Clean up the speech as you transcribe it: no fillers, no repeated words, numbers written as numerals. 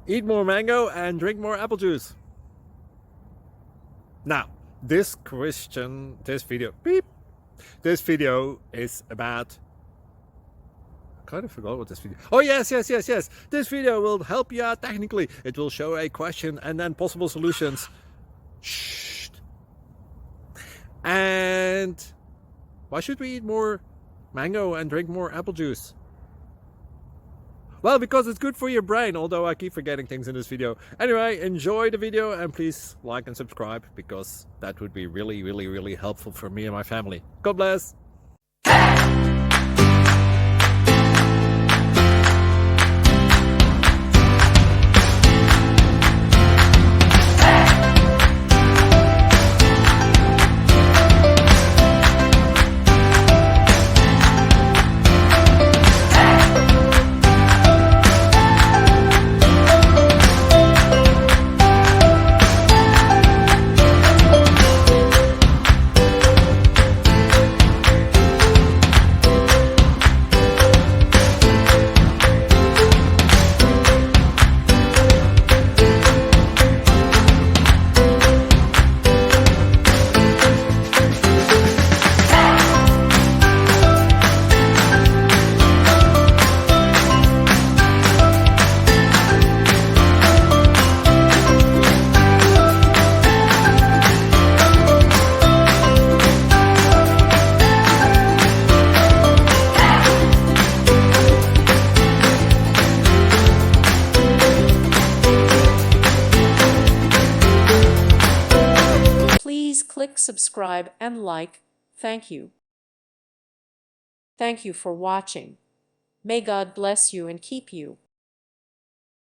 Eat more mango and drink more apple juice. Now, this video is about, I kind of forgot what this video. Oh, yes. This video will help you out technically. It will show a question and then possible solutions. Shh. And why should we eat more mango and drink more apple juice? Well, because it's good for your brain, although I keep forgetting things in this video. Anyway, enjoy the video and please like and subscribe, because that would be really helpful for me and my family. God bless! Please click subscribe and like. Thank you. Thank you for watching. May God bless you and keep you.